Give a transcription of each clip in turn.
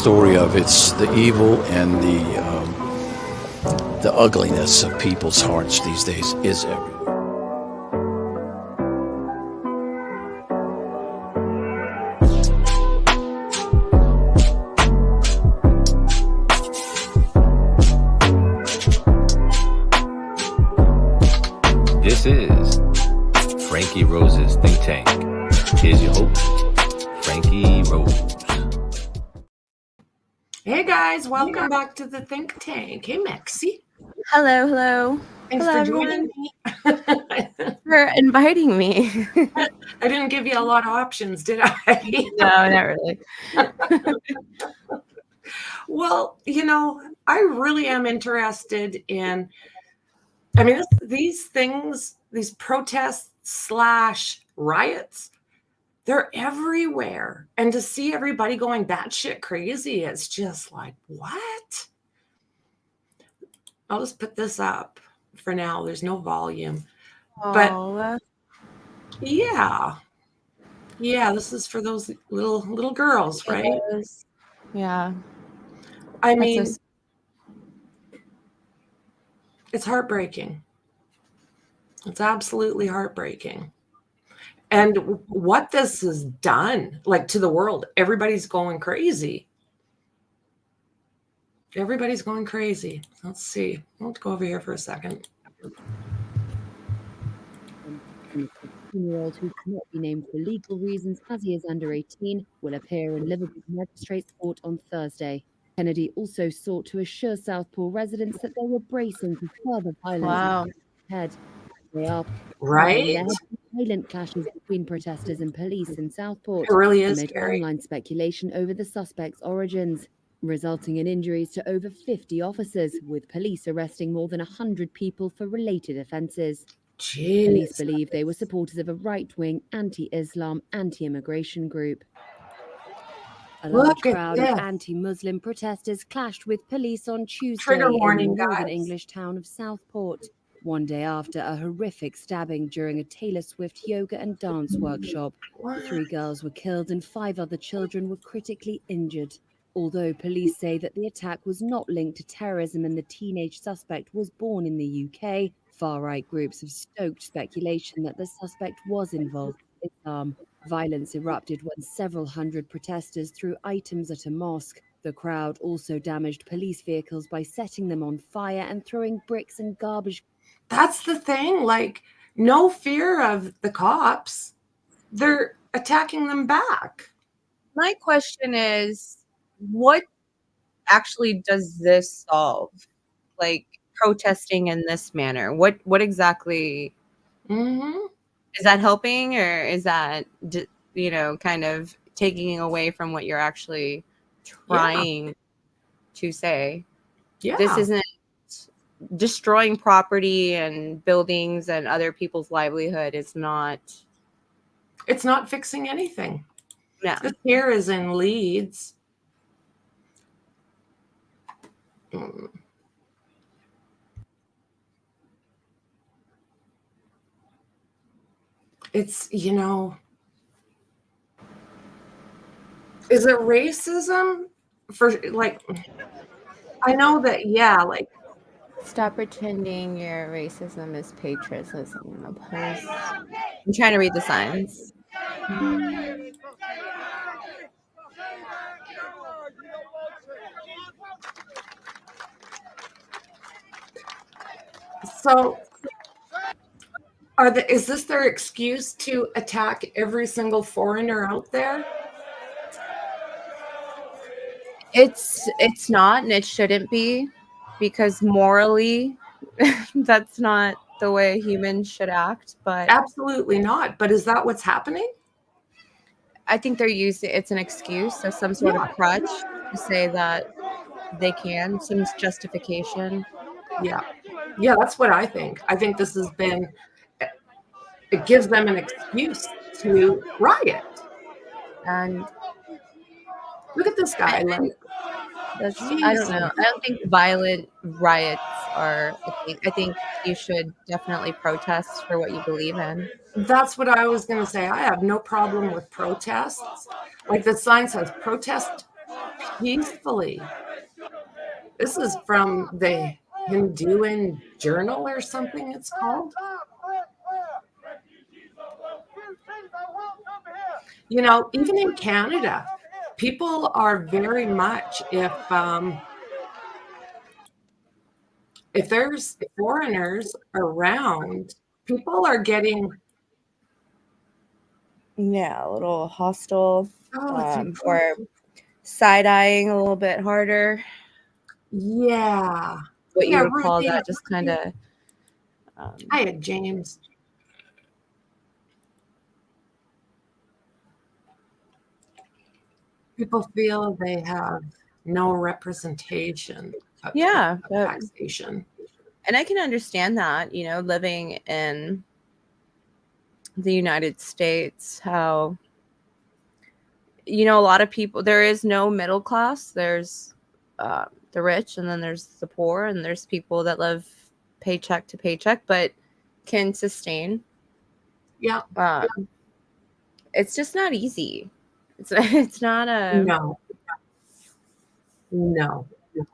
story of it's the evil and the ugliness of people's hearts these days is everywhere. This is Franky Rose's Think Tank. Here's your host, Franky Rose. Hey guys, welcome back to the Think Tank. Hey Maxie. Hello, hello. Thanks hello, for joining me. for inviting me. I didn't give you a lot of options, did I? No, not really. Well, I really am interested in, these things, these protests / riots, they're everywhere. And to see everybody going batshit crazy, it's just like, what? I'll just put this up for now. There's no volume. But yeah, this is for those little girls, right? Yeah. I mean, it's heartbreaking. It's absolutely heartbreaking. And what this has done, like, to the world, everybody's going crazy. Everybody's going crazy. Let's see. I'll go over here for a second. A 15-year-old who cannot be named for legal reasons as he is under 18 will appear in Liverpool Magistrates Court on Thursday. Kennedy also sought to assure Southport residents that they were bracing for further violence ahead. They are right. Violent clashes between protesters and police in Southport. It really is amid scary. Online speculation over the suspects' origins, resulting in injuries to over 50 officers, with police arresting more than 100 people for related offences. Jeez. Police believe they were supporters of a right-wing, anti-Islam, anti-immigration group. A large crowd of anti-Muslim protesters clashed with police on Tuesday in the northern English town of Southport, one day after a horrific stabbing during a Taylor Swift yoga and dance workshop. 3 girls were killed and 5 other children were critically injured. Although police say that the attack was not linked to terrorism and the teenage suspect was born in the UK, far-right groups have stoked speculation that the suspect was involved in Islam. Violence erupted when several hundred protesters threw items at a mosque. The crowd also damaged police vehicles by setting them on fire and throwing bricks and garbage. That's the thing, like, no fear of the cops. They're attacking them back. My question is, what actually does this solve? Like, protesting in this manner, what exactly is that helping, or is that kind of taking away from what you're actually trying to say? This isn't destroying property and buildings and other people's livelihood. It's not fixing anything. No. This here is in Leeds. It's, is it racism for, like, I know that, like, stop pretending your racism is patriotism. I'm trying to read the signs. So is this their excuse to attack every single foreigner out there? It's not, and it shouldn't be, because morally that's not the way humans should act. But absolutely not. But is that what's happening? I think they're using it's an excuse, so some sort of crutch to say that they can, some justification. Yeah, that's what I think. I think this has been, it gives them an excuse to riot. And look at this guy. I don't know. I don't think violent riots are a thing. I think you should definitely protest for what you believe in. That's what I was going to say. I have no problem with protests. Like the sign says, protest peacefully. This is from the Hinduan Journal or something it's called. You know, even in Canada, people are very much, if there's foreigners around, people are getting a little hostile, or side-eyeing a little bit harder. Yeah. What you would call that, just kind of. I had James. People feel they have no representation. Yeah. Taxation. And I can understand that, you know, living in the United States, how, you know, a lot of people, there is no middle class. There's the rich, and then there's the poor, and there's people that live paycheck to paycheck but can sustain. Yeah. It's just not easy. It's not a no.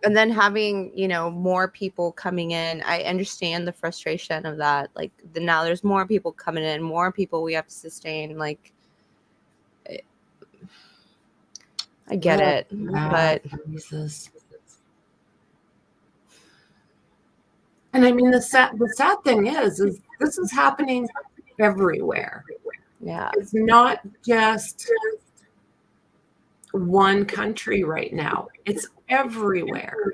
And then having, you know, more people coming in, I understand the frustration of that. Like, now there's more people coming in, more people we have to sustain. Like, I get it, but Jesus. And I mean, the sad thing is this is happening everywhere. Yeah, it's not just one country right now. It's everywhere.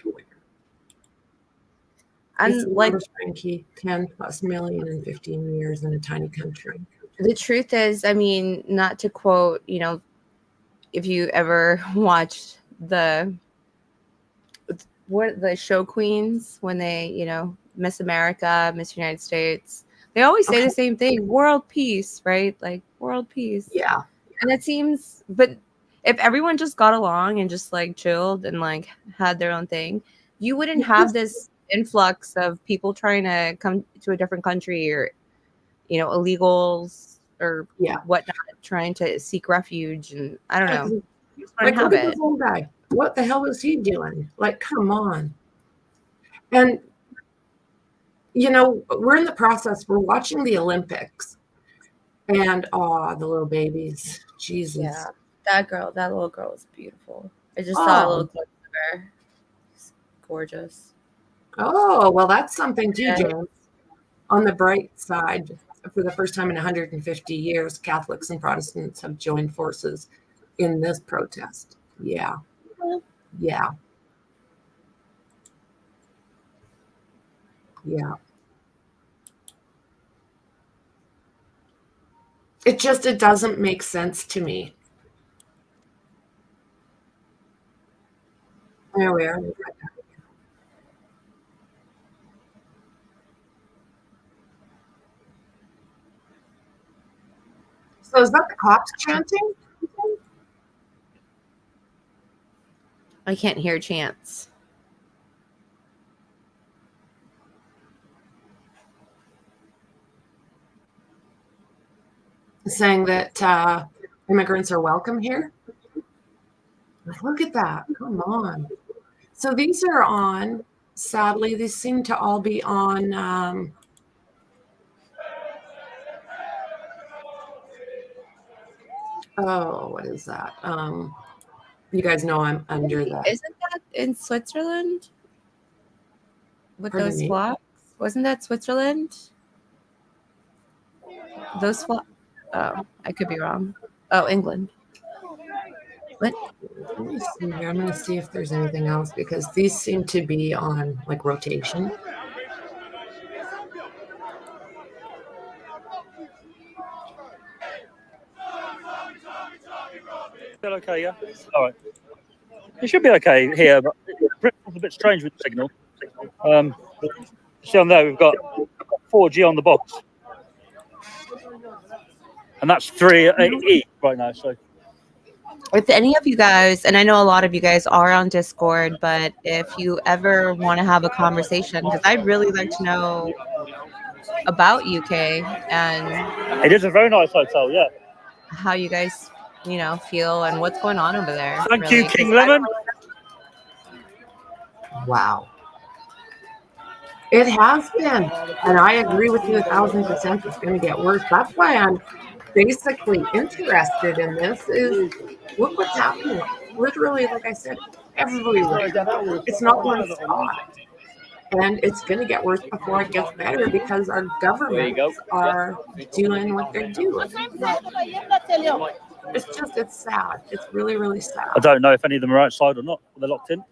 And like Franky, 10+ million in 15 years in a tiny country. The truth is, I mean, not to quote, you know, if you ever watched the show Queens, when they, you know, Miss America, Miss United States, they always say the same thing: world peace, right? Like, world peace. Yeah. And it seems, but if everyone just got along and just like chilled and like had their own thing, you wouldn't have this influx of people trying to come to a different country, or, you know, illegals or whatnot, trying to seek refuge. And I don't know. Like, look at this old guy. What the hell was he doing? Like, come on. And, you know, we're in the process. We're watching the Olympics. And, the little babies. Jesus. Yeah. That little girl is beautiful. I just saw a little clip of her. It's gorgeous. Oh, well, that's something too, James. On the bright side, for the first time in 150 years, Catholics and Protestants have joined forces in this protest. Yeah. Yeah. Yeah. It doesn't make sense to me. There we are. So is that the cops chanting? I can't hear chants. Saying that immigrants are welcome here? Look at that. Come on. So these are on, sadly, these seem to all be on what is that? You guys know I'm under that. Isn't that in Switzerland? With those flags? Wasn't that Switzerland? Those flags? Oh, I could be wrong. Oh, England. What? Let me see here. I'm going to see if there's anything else, because these seem to be on like rotation. Okay, yeah. All right. It should be okay here, but it's a bit strange with the signal. See on there, we've got 4G on the box, and that's 3E right now. So, if any of you guys, and I know a lot of you guys are on Discord, but if you ever want to have a conversation, because I'd really like to know about UK and it is a very nice hotel, yeah. How you guys, you know, feel and what's going on over there. Thank you, King Lemon. Wow. It has been. And I agree with you 1,000%. It's going to get worse. That's why I'm basically interested in this is look what's happening. Literally, like I said, everywhere. It's not one spot. And it's going to get worse before it gets better because our governments are doing what they're doing. It's sad. It's really, really sad. I don't know if any of them are outside or not. They're locked in.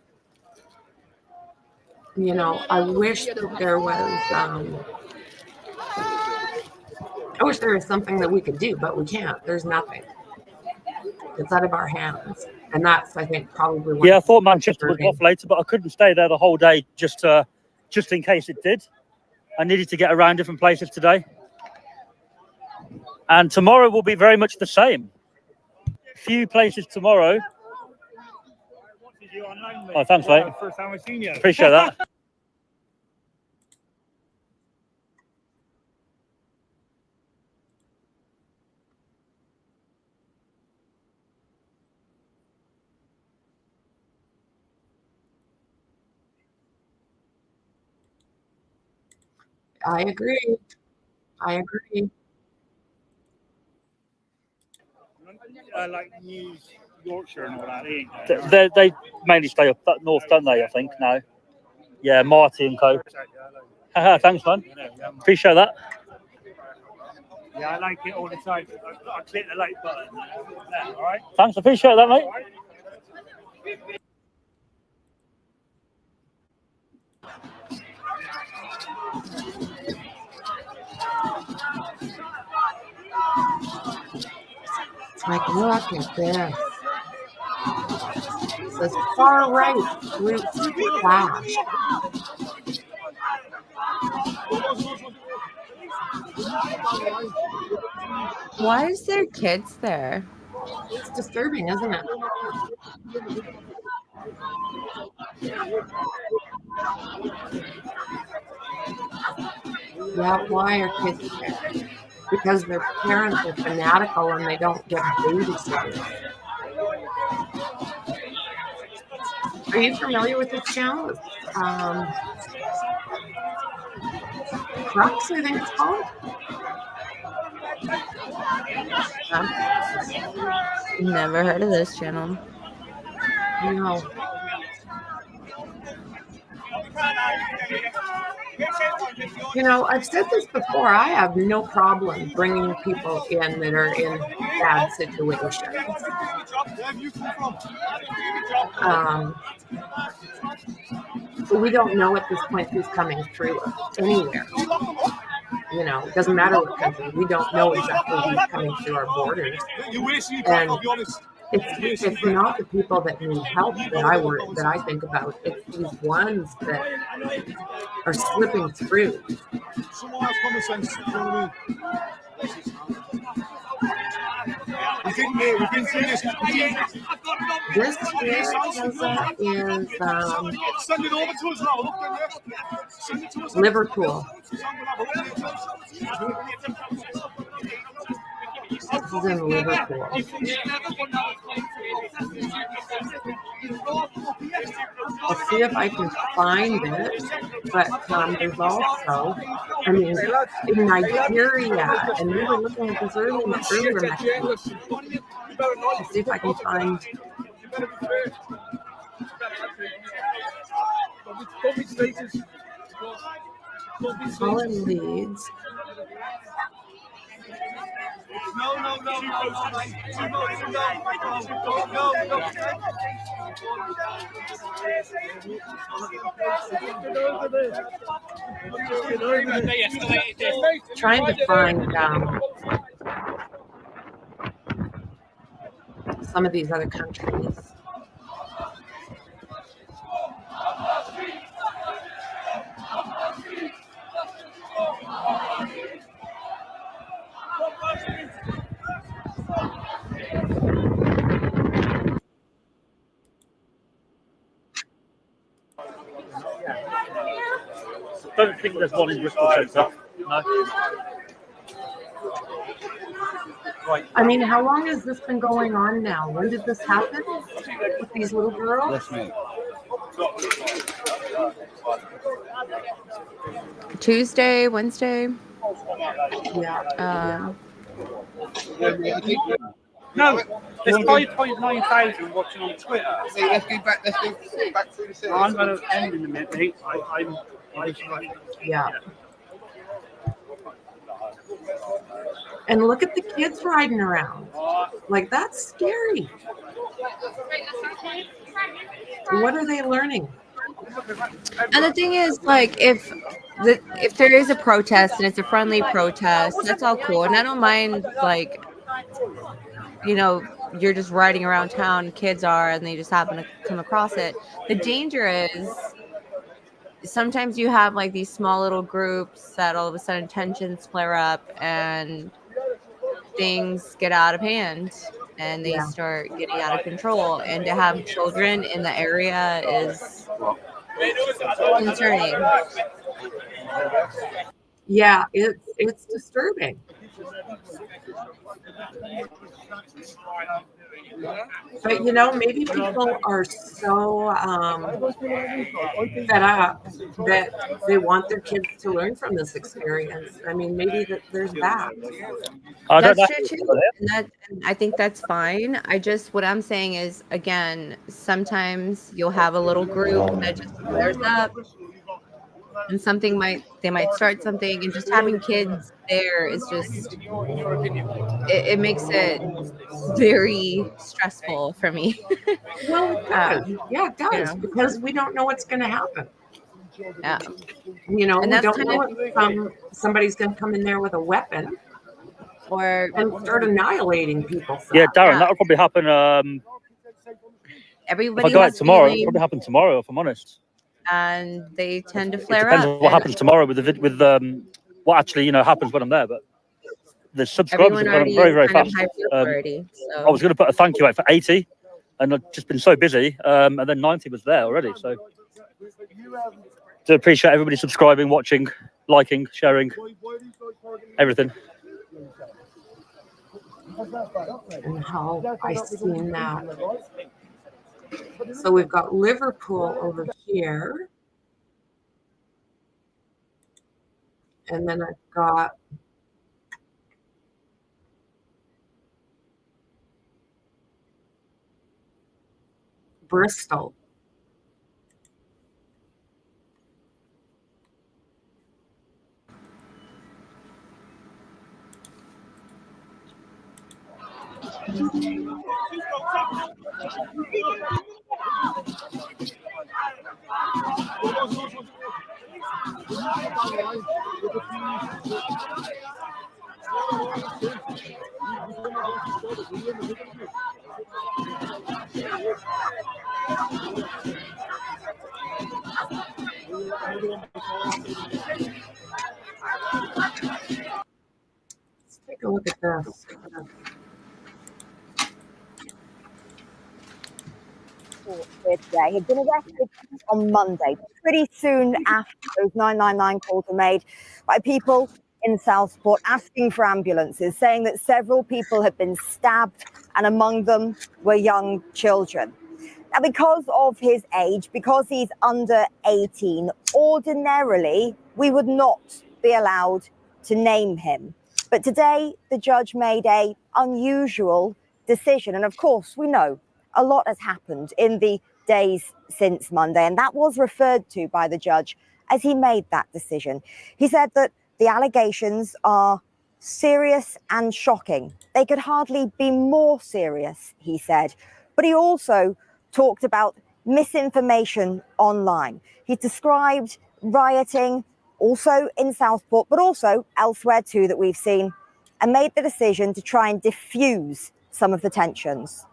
You know, I wish that there was, something that we could do, but we can't. There's nothing. It's out of our hands. And that's, I think, probably one. Yeah, I thought Manchester was off later, but I couldn't stay there the whole day just in case it did. I needed to get around different places today. And tomorrow will be very much the same. Few places tomorrow. Oh, thanks, mate. First time I've seen you. Appreciate that. I agree. Like New Yorkshire and all that. They mainly stay up north, don't they? I think now. Yeah, Marty and co. Thanks, man. Appreciate that. Yeah, I like it all the time. I click the like button. All right. Thanks, appreciate that, mate. Like, look at this. It says far right groups clash. Why is there kids there? It's disturbing, isn't it? Yeah, why are kids there? Because their parents are fanatical and they don't get babysitters. Are you familiar with this channel? Crux, I think it's called. Never heard of this channel. No. You know, I've said this before. I have no problem bringing people in that are in bad situations. But we don't know at this point who's coming through anywhere. You know, it doesn't matter what country. We don't know exactly who's coming through our borders. And it's not the people that need help that I think about. It's these ones that are slipping through. This here is Liverpool. This is in Liverpool. I'll see if I can find it, but there's also, I mean, in Nigeria, and we were looking at this earlier. Let's see if I can find. Holland Leeds. No. Trying to find some of these other countries. Don't think there's one in Bristol Centre. No. I mean, how long has this been going on now? When did this happen with these little girls? Yes, mate. Tuesday, Wednesday. Yeah. No, there's 5.9 thousand watching on Twitter. Let's go back through the series. I'm going to end in a minute, mate. Yeah. And look at the kids riding around. Like, that's scary. What are they learning? And the thing is, like, if there is a protest and it's a friendly protest, that's all cool. And I don't mind, like, you know, you're just riding around town, kids are, and they just happen to come across it. The danger is sometimes you have like these small little groups that all of a sudden tensions flare up and things get out of hand and they start getting out of control. And to have children in the area is concerning. Yeah, it's disturbing. But you know, maybe people are so fed up that they want their kids to learn from this experience. I mean, maybe there's that. That's true too. And I think that's fine. What I'm saying is, again, sometimes you'll have a little group that just flares up. And they might start something, and just having kids there is just it makes it very stressful for me. Well, it does. Yeah, it does, because we don't know what's going to happen. Yeah, you know, we don't know if somebody's going to come in there with a weapon and start annihilating people. Yeah, Darren, that'll probably happen. Everybody. If I go out tomorrow, it'll probably happen tomorrow, if I'm honest. And they tend to flare up. Depends on what happens tomorrow with what actually happens when I'm there. But the subscribers have gone very, very fast. I was going to put a thank you out for 80, and I've just been so busy. And then 90 was there already. So do appreciate everybody subscribing, watching, liking, sharing, everything. And how I've seen that. So we've got Liverpool over here. And then I've got Bristol. Let's take a look at this. Today. He'd been arrested on Monday, pretty soon after those 999 calls were made by people in Southport asking for ambulances, saying that several people had been stabbed and among them were young children. Now, because of his age, because he's under 18, ordinarily we would not be allowed to name him. But today the judge made an unusual decision. And of course, we know a lot has happened in the days since Monday, and that was referred to by the judge as he made that decision. He said that the allegations are serious and shocking. They could hardly be more serious, he said. But he also talked about misinformation online. He described rioting also in Southport, but also elsewhere too that we've seen, and made the decision to try and diffuse some of the tensions.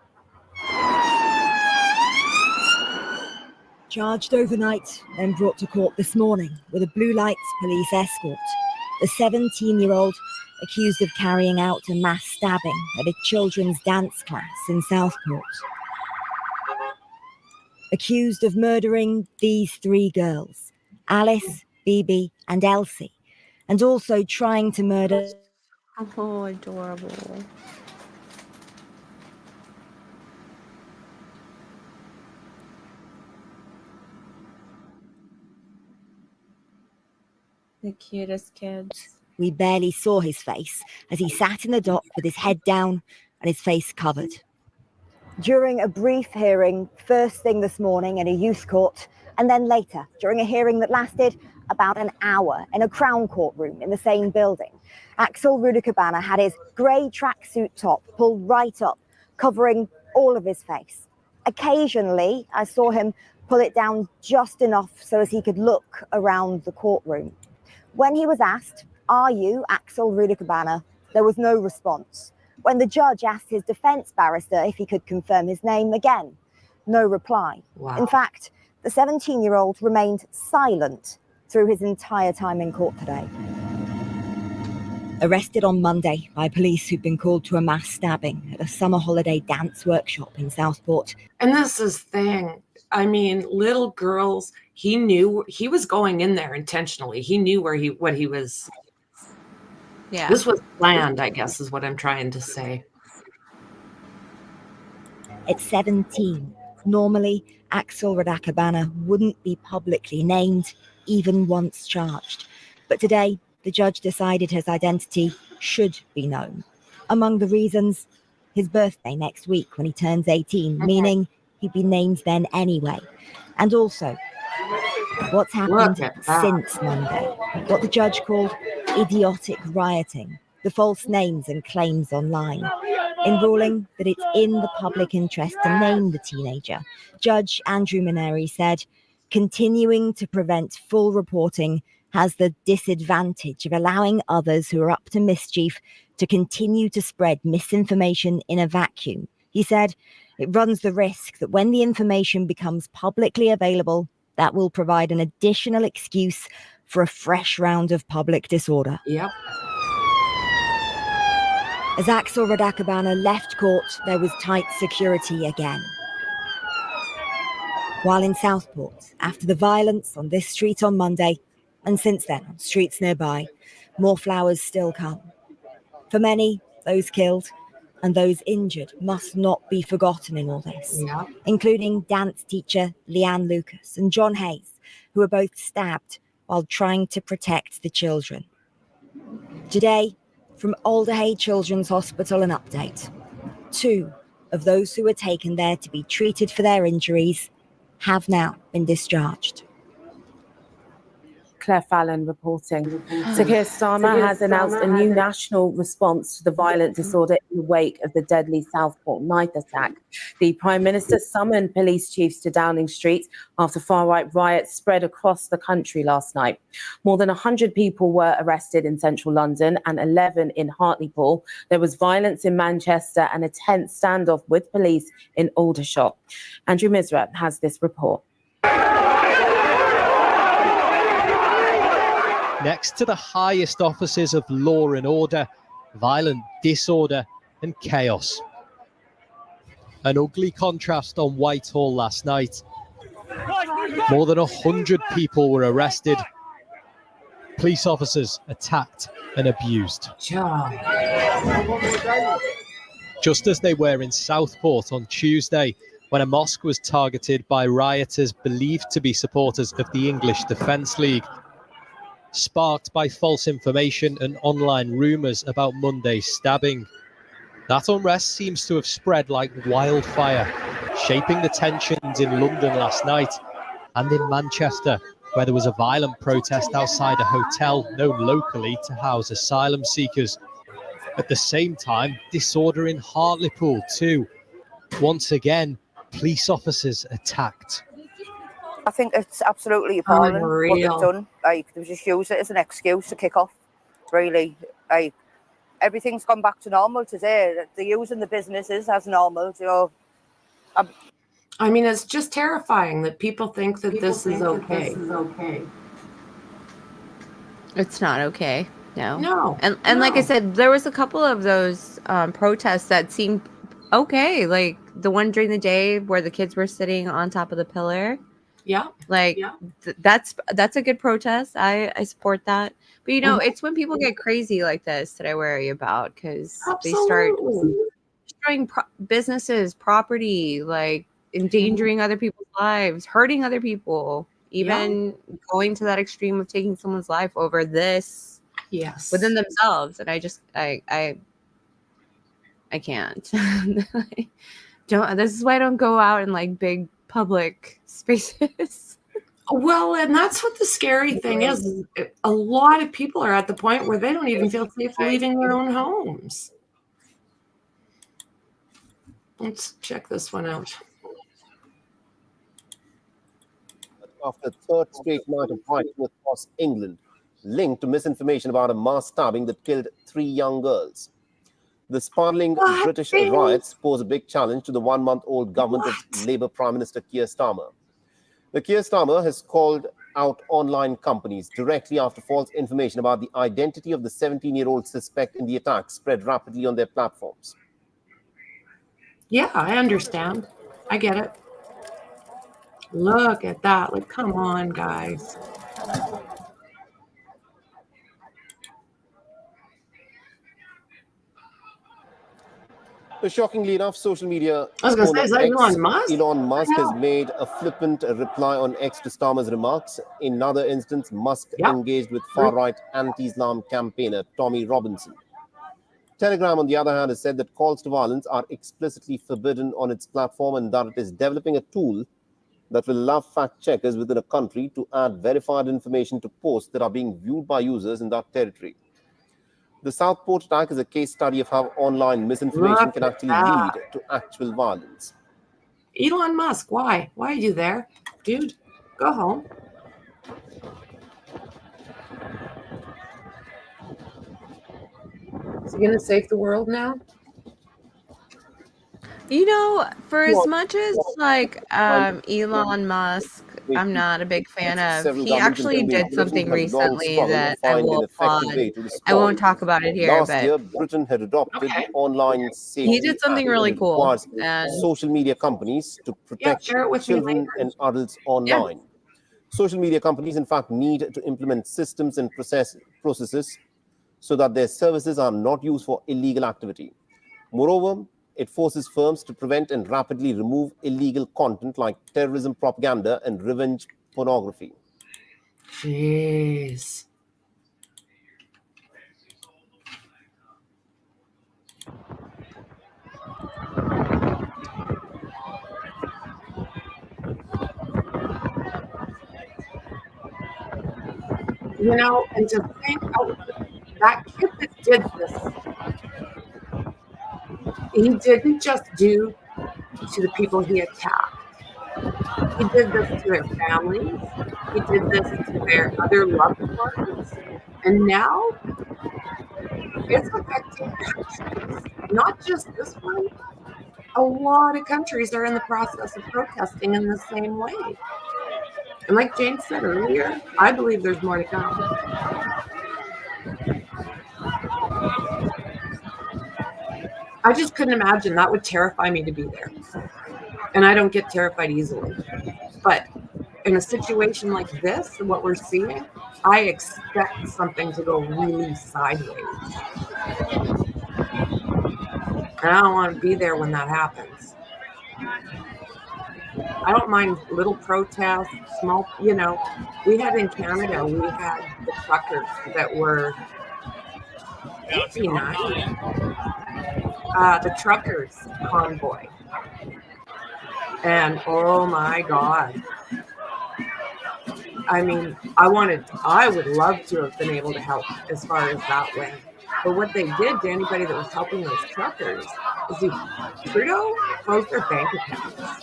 Charged overnight, then brought to court this morning with a blue lights police escort. The 17-year-old accused of carrying out a mass stabbing at a children's dance class in Southport. Accused of murdering these three girls, Alice, Bibi and Elsie, and also trying to murder... Oh, adorable. The cutest kids. We barely saw his face as he sat in the dock with his head down and his face covered. During a brief hearing, first thing this morning in a youth court, and then later during a hearing that lasted about an hour in a Crown courtroom in the same building, Axel Rudakabana had his grey tracksuit top pulled right up, covering all of his face. Occasionally, I saw him pull it down just enough so as he could look around the courtroom. When he was asked, "Are you Axel Rudakabana?" there was no response. When the judge asked his defence barrister if he could confirm his name, again, no reply. Wow. In fact, the 17-year-old remained silent through his entire time in court today. Arrested on Monday by police who'd been called to a mass stabbing at a summer holiday dance workshop in Southport. And this is the thing. I mean, little girls, he knew he was going in there intentionally. He knew what he was. Yeah. This was planned, I guess, is what I'm trying to say. At 17, normally Axel Rudakabana wouldn't be publicly named, even once charged. But today, the judge decided his identity should be known. Among the reasons, his birthday next week when he turns 18, meaning he'd be named then anyway. And also, what's happened since Monday, what the judge called idiotic rioting, the false names and claims online. In ruling that it's in the public interest to name the teenager, Judge Andrew Maneri said, continuing to prevent full reporting has the disadvantage of allowing others who are up to mischief to continue to spread misinformation in a vacuum. He said, it runs the risk that when the information becomes publicly available, that will provide an additional excuse for a fresh round of public disorder. Yep. As Axel Rudakabana left court, there was tight security again. While in Southport, after the violence on this street on Monday, and since then on streets nearby, more flowers still come. For many, those killed and those injured must not be forgotten in all this, including dance teacher Leanne Lucas and John Hayes, who were both stabbed while trying to protect the children. Today, from Alderhay Children's Hospital, an update. 2 of those who were taken there to be treated for their injuries have now been discharged. Claire Fallon reporting. So Keir Starmer has announced a new national response to the violent disorder in the wake of the deadly Southport knife attack. The Prime Minister summoned police chiefs to Downing Street after far-right riots spread across the country last night. More than 100 people were arrested in central London and 11 in Hartlepool. There was violence in Manchester and a tense standoff with police in Aldershot. Andrew Misra has this report. Next to the highest offices of law and order, violent disorder and chaos. An ugly contrast on Whitehall last night. More than 100 people were arrested. Police officers attacked and abused. Just as they were in Southport on Tuesday, when a mosque was targeted by rioters believed to be supporters of the English Defence League, sparked by false information and online rumours about Monday's stabbing. That unrest seems to have spread like wildfire, shaping the tensions in London last night and in Manchester, where there was a violent protest outside a hotel known locally to house asylum seekers. At the same time, disorder in Hartlepool too. Once again, police officers attacked. I think it's absolutely appalling what they've done. Like, they just use it as an excuse to kick off. Really, like, everything's gone back to normal today. They're using the businesses as normal. You know, I mean, it's just terrifying that people think that this is okay. It's not okay. No. No. And like I said, there was a couple of those protests that seemed okay. Like the one during the day where the kids were sitting on top of the pillar. Yeah. Like that's a good protest. I support that. But you know, it's when people get crazy like this that I worry about, because they start destroying businesses, property, like endangering other people's lives, hurting other people. even going to that extreme of taking someone's life over this within themselves. And I can't. This is why I don't go out in like big public spaces. Well, and that's what the scary thing is. A lot of people are at the point where they don't even feel safe leaving their own homes. Let's check this one out. After the third straight night of rioting across England, linked to misinformation about a mass stabbing that killed 3 young girls. The sparkling British riots pose a big challenge to the 1-month-old government of Labour Prime Minister Keir Starmer. The Keir Starmer has called out online companies directly after false information about the identity of the 17-year-old suspect in the attack spread rapidly on their platforms. Yeah, I understand. I get it. Look at that. Like, come on, guys. Shockingly enough, social media Elon Musk? Elon Musk has made a flippant reply on X to Starmer's remarks. In another instance, Musk engaged with far-right anti-Islam campaigner Tommy Robinson. Telegram, on the other hand, has said that calls to violence are explicitly forbidden on its platform and that it is developing a tool that will allow fact-checkers within a country to add verified information to posts that are being viewed by users in that territory. The Southport attack is a case study of how online misinformation can actually lead to actual violence. Elon Musk, why? Why are you there? Dude, go home. Is he going to save the world now? You know, for as much as like Elon Musk, I'm not a big fan of. He actually did something recently that I will applaud. I won't talk about it here, Last year, Britain had adopted online safety. He did something really cool. And social media companies to protect children and adults online. Social media companies, in fact, need to implement systems and processes so that their services are not used for illegal activity. Moreover, it forces firms to prevent and rapidly remove illegal content like terrorism propaganda and revenge pornography. Jeez. You know, and to think of that kid that did this, he didn't just do to the people he attacked. He did this to their families. He did this to their other loved ones. And now it's affecting countries, not just this one. A lot of countries are in the process of protesting in the same way. And like James said earlier, I believe there's more to come. I just couldn't imagine. That would terrify me to be there. And I don't get terrified easily. But in a situation like this, what we're seeing, I expect something to go really sideways. And I don't want to be there when that happens. I don't mind little protests, small, you know, we had in Canada, we had the truckers that were the truckers convoy. And oh my God. I mean, I would love to have been able to help as far as that went. But what they did to anybody that was helping those truckers is Trudeau closed their bank accounts.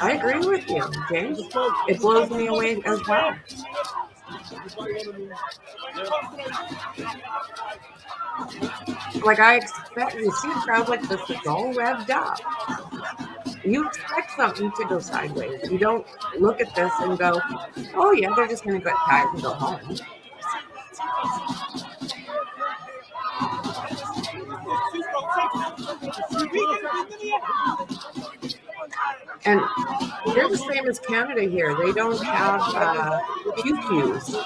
I agree with you, James. It blows me away as well. Like I expect, you see a crowd like this, it's all revved up. You expect something to go sideways. You don't look at this and go, oh yeah, they're just going to get tired and go home. And they're the same as Canada here. They don't have pew-pews.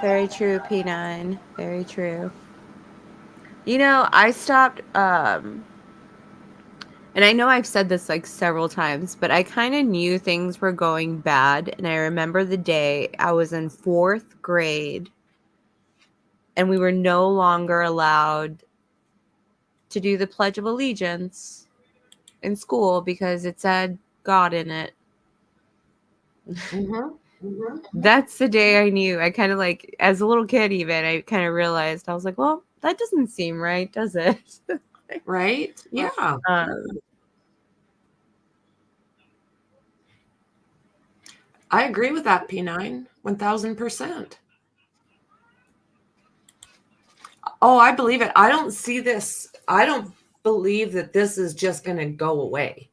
Very true, P9. Very true. You know, I stopped, and I know I've said this like several times, but I kind of knew things were going bad. And I remember the day I was in 4th grade and we were no longer allowed to do the Pledge of Allegiance in school because it said God in it. That's the day I knew. I kind of like, as a little kid even, I kind of realized, I was like, well, that doesn't seem right, does it? Right? Yeah. I agree with that, P9, 1000%. Oh, I believe it. I don't see this. I don't believe that this is just going to go away.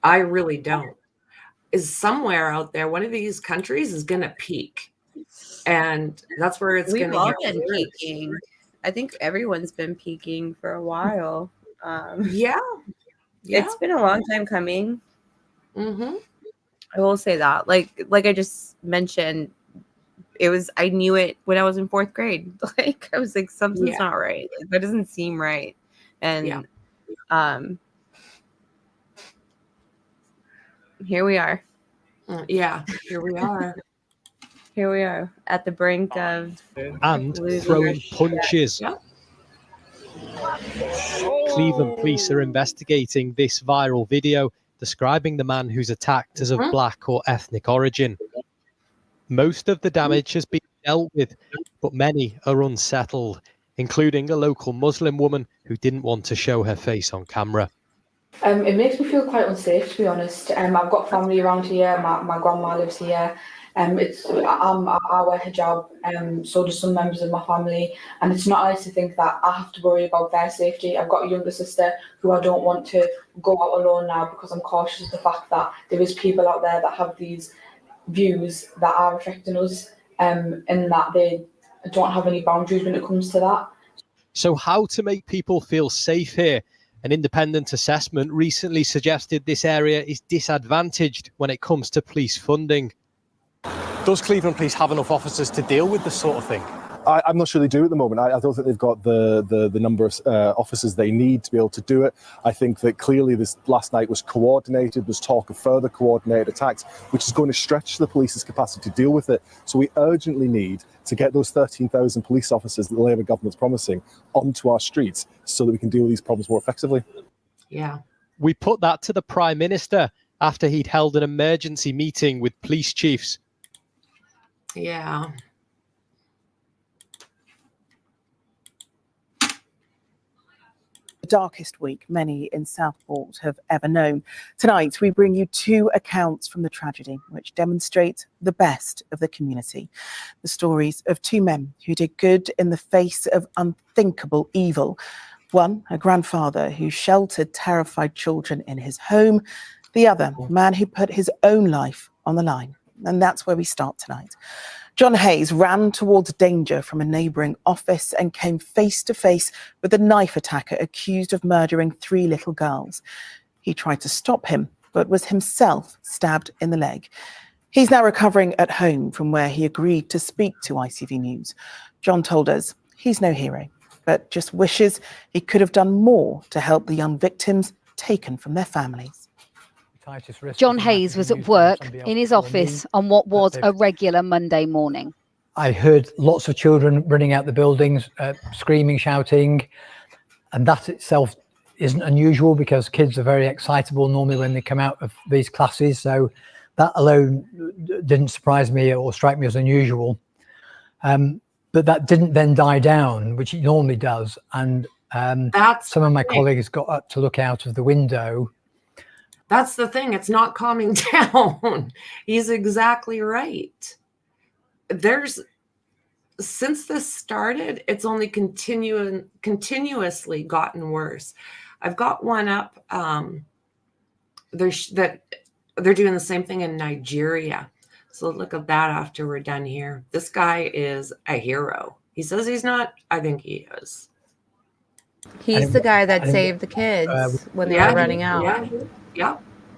I really don't. Is somewhere out there, one of these countries is going to peak. And that's where it's going to We've all get been worse. peaking. I think everyone's been peaking for a while. Yeah. It's been a long time coming. Mm-hmm. I will say that. Like I just mentioned, I knew it when I was in 4th grade. Like I was like, something's not right. Like, that doesn't seem right. And here we are. Yeah, here we are. Here we are at the brink of and throwing punches. Cleveland police are investigating this viral video describing the man who's attacked as of black or ethnic origin. Most of the damage has been dealt with, but many are unsettled, including a local Muslim woman who didn't want to show her face on camera. It makes me feel quite unsafe, to be honest. I've got family around here. My grandma lives here. I wear hijab, so do some members of my family, and it's not nice to think that I have to worry about their safety. I've got a younger sister who I don't want to go out alone now because I'm cautious of the fact that there is people out there that have these views that are affecting us, and that they don't have any boundaries when it comes to that. So how to make people feel safe here? An independent assessment recently suggested this area is disadvantaged when it comes to police funding. Does Cleveland Police have enough officers to deal with this sort of thing? I'm not sure they do at the moment. I don't think they've got the number of officers they need to be able to do it. I think that clearly this last night was coordinated. There's talk of further coordinated attacks, which is going to stretch the police's capacity to deal with it. So we urgently need to get those 13,000 police officers that the Labour government's promising onto our streets so that we can deal with these problems more effectively. Yeah. We put that to the Prime Minister after he'd held an emergency meeting with police chiefs. Yeah. The darkest week many in Southport have ever known. Tonight, we bring you 2 accounts from the tragedy, which demonstrate the best of the community. The stories of 2 men who did good in the face of unthinkable evil. One, a grandfather who sheltered terrified children in his home. The other, a man who put his own life on the line. And that's where we start tonight. John Hayes ran towards danger from a neighbouring office and came face to face with a knife attacker accused of murdering 3 little girls. He tried to stop him, but was himself stabbed in the leg. He's now recovering at home from where he agreed to speak to ITV News. John told us he's no hero, but just wishes he could have done more to help the young victims taken from their families. John Hayes was at work in his office on what was a regular Monday morning. I heard lots of children running out the buildings, screaming, shouting, and that itself isn't unusual because kids are very excitable normally when they come out of these classes. So that alone didn't surprise me or strike me as unusual. But that didn't then die down, which it normally does. And some of my colleagues got up to look out of the window. That's the thing. It's not calming down. He's exactly right. Since this started, it's only continuously gotten worse. I've got one up. They're doing the same thing in Nigeria. So look at that after we're done here. This guy is a hero. He says he's not. I think he is. He's the guy that saved the kids when they were running out. Yeah.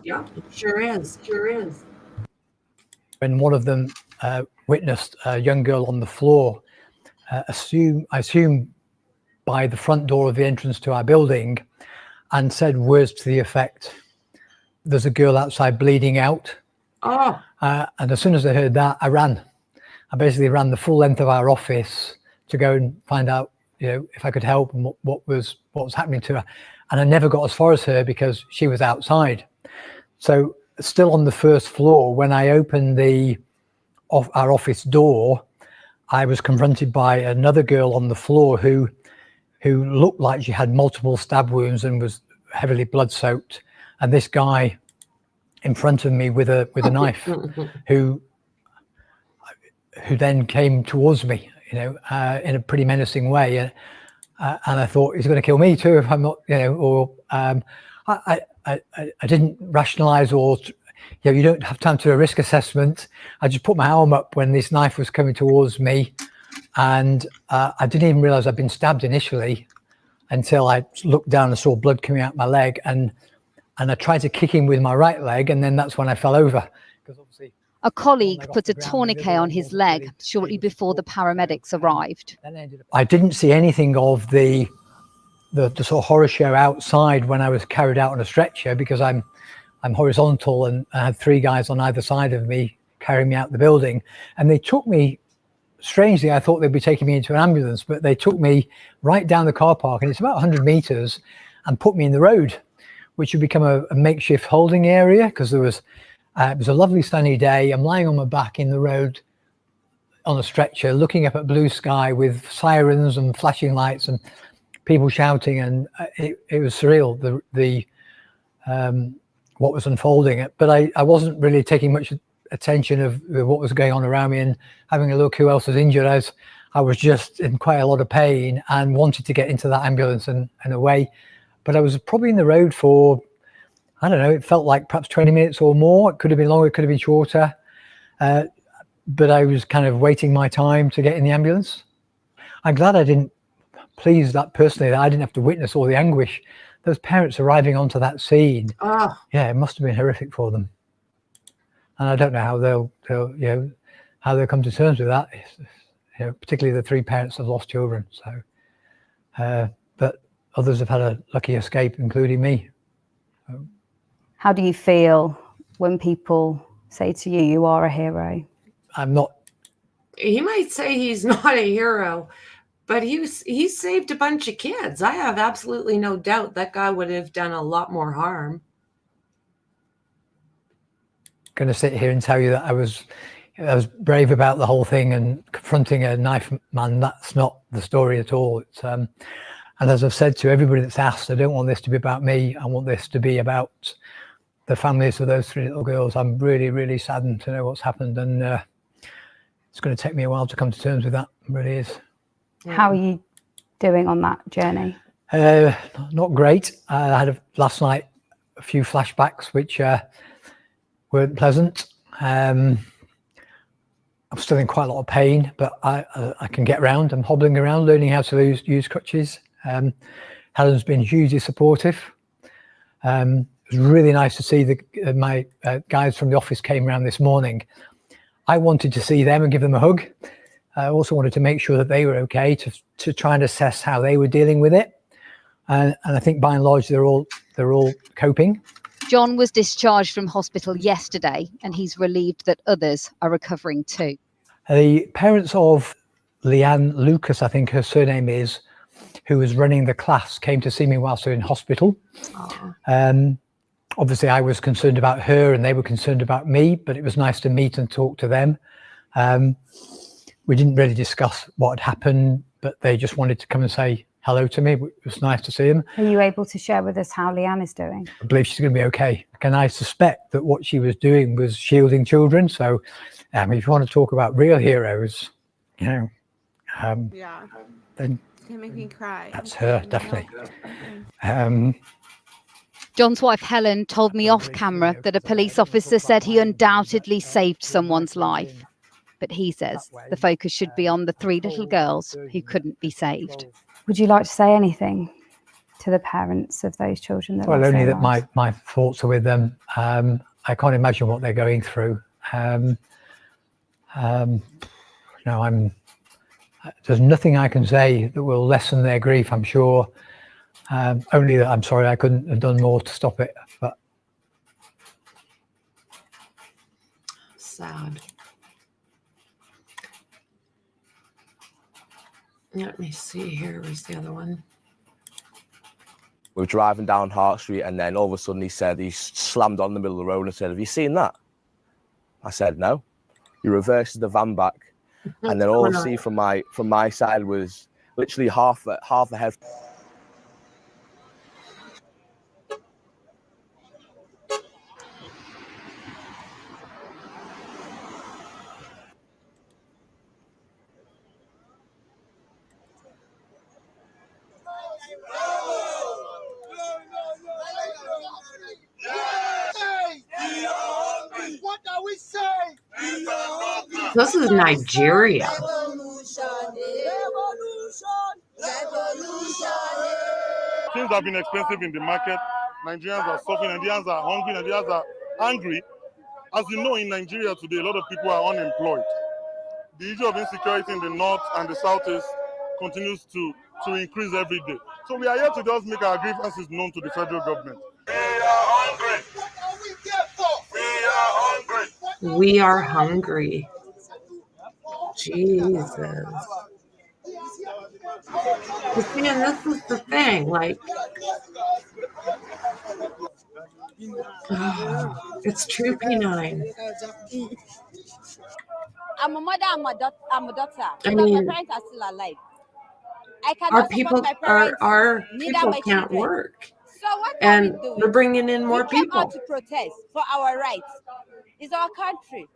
Yeah, it sure is. Sure is. When one of them witnessed a young girl on the floor, I assume by the front door of the entrance to our building, and said words to the effect, "There's a girl outside bleeding out." Oh. And as soon as I heard that, I ran. I basically ran the full length of our office to go and find out, if I could help and what was happening to her. And I never got as far as her because she was outside. So still on the first floor, when I opened our office door, I was confronted by another girl on the floor who looked like she had multiple stab wounds and was heavily blood soaked. And this guy in front of me with a knife who then came towards me, in a pretty menacing way. And I thought, he's going to kill me too if I'm not, I didn't rationalize or, you don't have time to do a risk assessment. I just put my arm up when this knife was coming towards me. And I didn't even realize I'd been stabbed initially until I looked down and saw blood coming out my leg. And I tried to kick him with my right leg. And then that's when I fell over. A colleague put a tourniquet on his leg shortly before the paramedics arrived. I didn't see anything of the sort of horror show outside when I was carried out on a stretcher, because I'm horizontal and I had 3 guys on either side of me carrying me out the building. And they took me, strangely, I thought they'd be taking me into an ambulance, but they took me right down the car park, and it's about 100 meters, and put me in the road, which had become a makeshift holding area, because it was a lovely sunny day. I'm lying on my back in the road on a stretcher, looking up at blue sky with sirens and flashing lights and people shouting, and it was surreal, what was unfolding. But I wasn't really taking much attention of what was going on around me and having a look who else was injured. I was just in quite a lot of pain and wanted to get into that ambulance and away. But I was probably in the road for, I don't know, it felt like perhaps 20 minutes or more. It could have been longer, it could have been shorter. But I was kind of waiting my time to get in the ambulance. I'm glad I didn't, please that personally, that I didn't have to witness all the anguish. Those parents arriving onto that scene, yeah, it must have been horrific for them. And I don't know how they'll how they'll come to terms with that. Particularly the 3 parents have lost children. So, but others have had a lucky escape, including me. How do you feel when people say to you, "You are a hero"? I'm not. He might say he's not a hero, but he saved a bunch of kids. I have absolutely no doubt that guy would have done a lot more harm. Going to sit here and tell you that I was brave about the whole thing and confronting a knife man. That's not the story at all. It's and as I've said to everybody that's asked, I don't want this to be about me. I want this to be about the families of those 3 little girls. I'm really, really saddened to know what's happened, and it's going to take me a while to come to terms with that. It really is. How are you doing on that journey? Not great. I had last night a few flashbacks which weren't pleasant. I'm still in quite a lot of pain, but I can get around. I'm hobbling around, learning how to use crutches. Helen's been hugely supportive. It was really nice to see my guys from the office came around this morning. I wanted to see them and give them a hug. I also wanted to make sure that they were okay, to try and assess how they were dealing with it. And I think by and large, they're all coping. John was discharged from hospital yesterday, and he's relieved that others are recovering too. The parents of Leanne Lucas, I think her surname is, who was running the class, came to see me whilst they were in hospital. Obviously, I was concerned about her and they were concerned about me, but it was nice to meet and talk to them. We didn't really discuss what had happened, but they just wanted to come and say hello to me. It was nice to see them. Are you able to share with us how Leanne is doing? I believe she's going to be okay. And I suspect that what she was doing was shielding children. So if you want to talk about real heroes, then It's gonna make me cry. That's her, definitely. John's wife Helen told me off camera that a police officer said he undoubtedly saved someone's life. But he says the focus should be on the 3 little girls who couldn't be saved. Would you like to say anything? to the parents of those children that Well, lost only their that lives? my thoughts are with them. I can't imagine what they're going through. There's nothing I can say that will lessen their grief, I'm sure. Only that I'm sorry I couldn't have done more to stop it. But sad. Let me see here. Where's the other one? We were driving down Hart Street, and then all of a sudden he slammed on the middle of the road and said, "Have you seen that?" I said, "No." He reverses the van back, and then all I see from my side was literally half the head. What are we saying? This is Nigeria. Things have been expensive in the market. Nigerians are suffering, Nigerians are hungry, Nigerians are angry. As you know, in Nigeria today, a lot of people are unemployed. The issue of insecurity in the north and the southeast continues to increase every day. So we are here to just make our grievances known to the federal government. We are hungry. What are we here for? We are hungry. We are hungry. Jesus. You see, and this is the thing, like, it's true, P9. I'm a mother, I'm a daughter. I mean, my parents are still alive. I cannot our support people, my parents, our neither people my can't children. work. So what And are we doing? they're bringing in more we came people. out to protest for our rights. It's our country.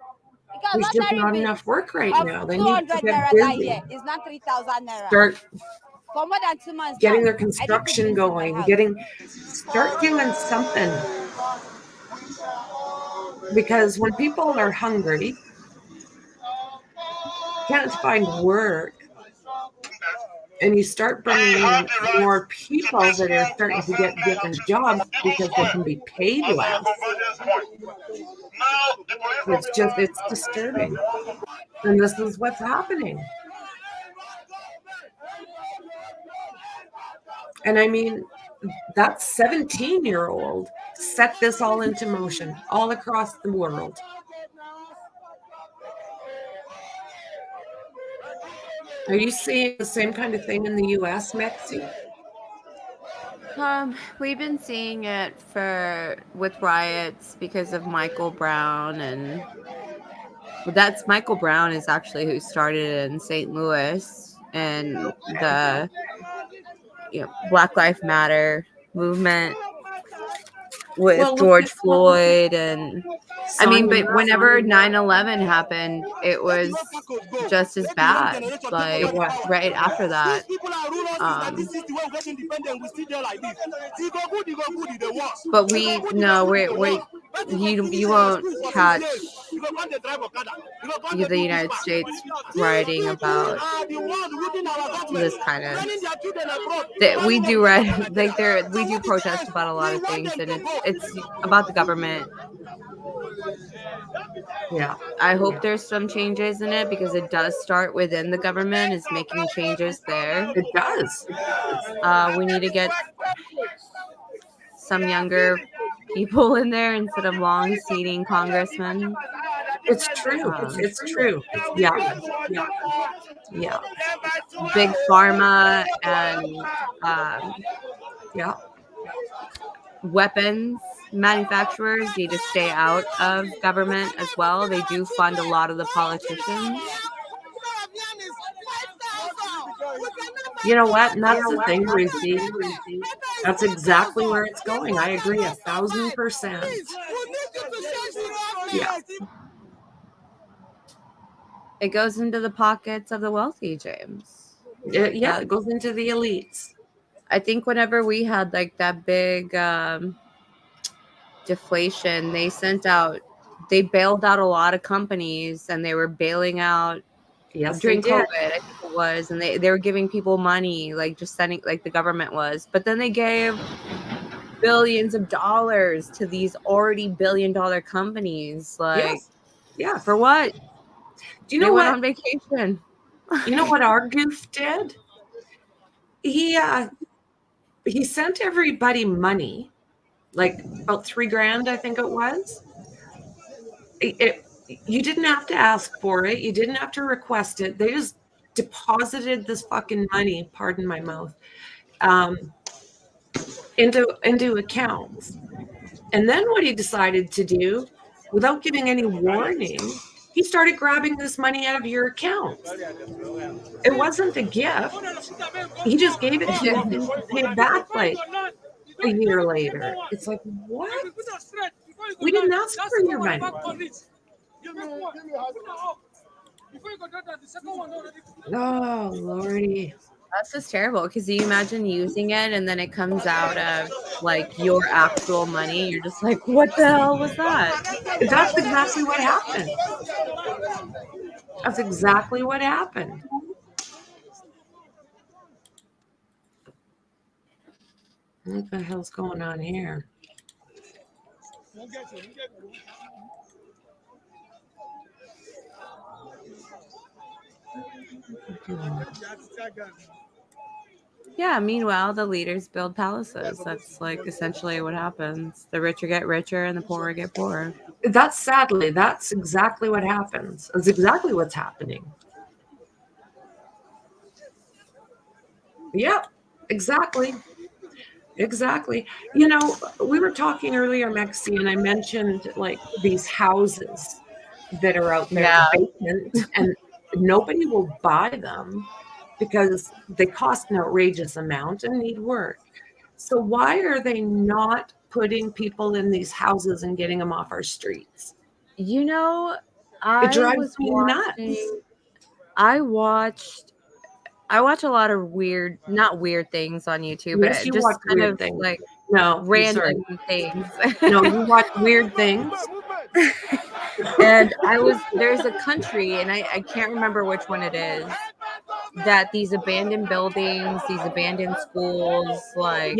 Because There's just ordinary not bill enough work right of now. They need to 200 get naira that busy. year is not 3,000 naira. Start For more than 2 months getting now, their I didn't cook construction beans in my going, house. start doing something. Because when people are hungry, can't find work, and you start bringing in more people that are starting to get different jobs because they can be paid less. It's disturbing. And this is what's happening. And I mean, that 17-year-old set this all into motion all across the world. Are you seeing the same kind of thing in the US, Mexi? We've been seeing it with riots because of Michael Brown, and that's Michael Brown is actually who started in St. Louis and the Black Lives Matter movement with George Floyd. And I mean, but whenever 9/11 happened, it was just as bad, like right after that. But you won't catch the United States writing about this kind of that we do we do protest about a lot of things, and it's about the government. Yeah, I hope there's some changes in it, because it does start within the government, is making changes there. It does. We need to get some younger people in there instead of long-seating congressmen. It's true. It's true. Yeah. Yeah. Big pharma and weapons manufacturers need to stay out of government as well. They do fund a lot of the politicians. You know what? And that's the thing, Ruthie. That's exactly where it's going. I agree 1,000%. Yeah. It goes into the pockets of the wealthy, James. It goes into the elites. I think whenever we had like that big deflation, they bailed out a lot of companies, and they were bailing out Yes, during they did. COVID, I think it was, and they were giving people money, like just sending, like the government was, but then they gave billions of dollars to these already billion-dollar companies, like, yes. for what? Do you know they what? went on vacation. You know what our goof did? He sent everybody money, like about $3,000, I think it was. You didn't have to ask for it. You didn't have to request it. They just deposited this fucking money, pardon my mouth, into accounts. And then what he decided to do, without giving any warning, he started grabbing this money out of your accounts. It wasn't a gift. He just gave it to you and you pay it back like a year later. It's like, what? We didn't ask for your money. Oh, Lordy. That's just terrible, because you imagine using it and then it comes out of like your actual money. You're just like, what the hell was that? That's exactly what happened. That's exactly what happened. What the hell's going on here? Yeah, meanwhile, the leaders build palaces. That's like essentially what happens. The richer get richer and the poorer get poorer. That's exactly what happens. That's exactly what's happening. Yep, exactly. Exactly. You know, we were talking earlier, Mexi, and I mentioned like these houses that are out there vacant, and nobody will buy them because they cost an outrageous amount and need work. So why are they not putting people in these houses and getting them off our streets? You know, it drives me nuts. I watch a lot of weird, not weird things on YouTube, Yes, but you just watch kind weird of things. like Random things. No, you watch weird things. And there's a country, and I can't remember which one it is, that these abandoned buildings, these abandoned schools, like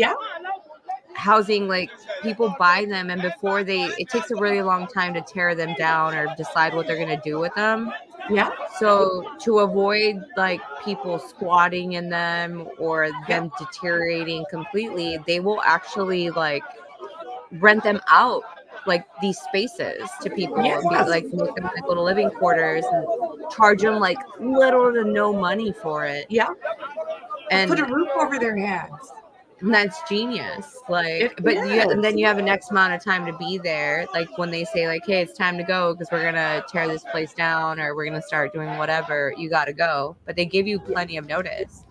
housing, like people buy them, and before it takes a really long time to tear them down or decide what they're going to do with them. Yeah. So to avoid like people squatting in them or them deteriorating completely, they will actually like rent them out, like these spaces to people, and be, like make them like little living quarters and charge them like little to no money for it. Yeah. And put a roof over their heads. And that's genius. Like, and then you have an X amount of time to be there. Like when they say like, hey, it's time to go because we're going to tear this place down or we're going to start doing whatever, you got to go. But they give you plenty of notice.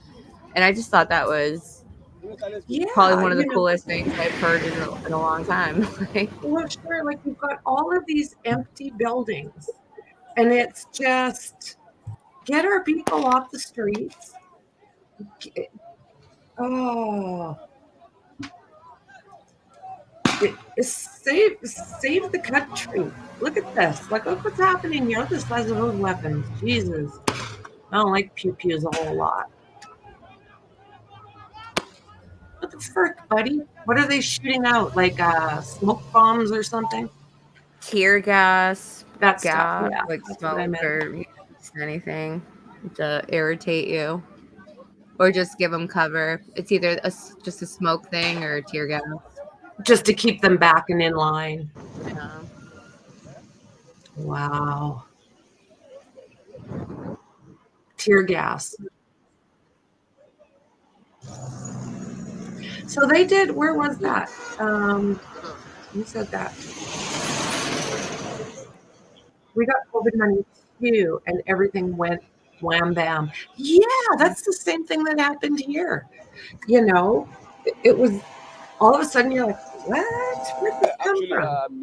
And I just thought that was probably one of the coolest things I've heard in a long time. Well, sure. Like you've got all of these empty buildings and it's just get our people off the streets. Oh, save the country. Look at this. Like, look what's happening here. Look at the size of those weapons. Jesus. I don't like pew-pews a whole lot. What the frick, buddy? What are they shooting out? Like smoke bombs or something? Tear gas. That gas, stuff. Yeah, like that's what I smoke meant. or anything to irritate you. Or just give them cover. It's either just a smoke thing or tear gas. Just to keep them back and in line. Yeah. Wow. Tear gas. So they did, where was that? Who said that? We got COVID money too, and everything went wham bam. Yeah, that's the same thing that happened here. You know, it was all of a sudden you're like, what? Where did this come from?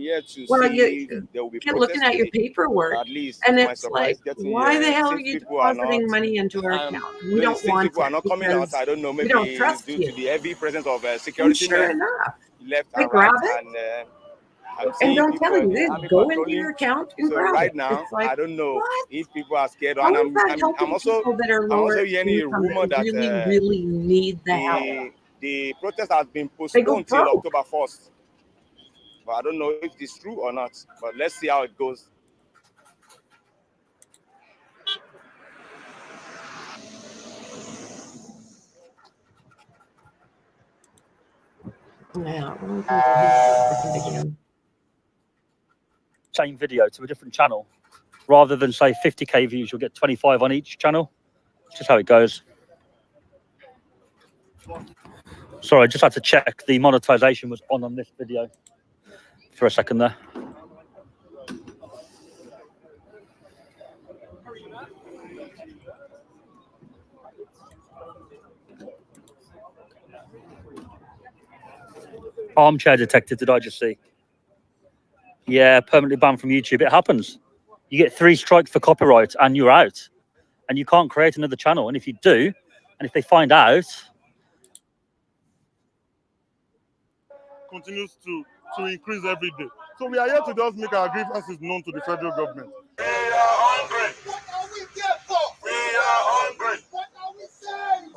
Well, you get looking at your paperwork, and it's like, why the hell are you depositing money into our account? We don't want it because we don't trust you. To the heavy presence of And security sure men enough, left they and grab right, it. And don't tell you, they go into your account and So grab right it. now, It's like, I don't know if people are scared. how And is that helping I'm also people that are lower hearing a income rumor that really need the help? the protest has been They go postponed till broke. October 1st. But I don't know if it's true or not. But let's see how it goes. Yeah. Same video to a different channel. Rather than say 50k views, you'll get 25 on each channel. It's just how it goes. Sorry, I just had to check the monetization was on this video for a second there. Armchair detective, did I just see? Yeah, permanently banned from YouTube. It happens. You get 3 strikes for copyright and you're out. And you can't create another channel. And if you do, and if they find out... continues to increase every day. So we are here to just make our grievances known to the federal government. We are hungry. What are we here for? We are hungry. What are we saying?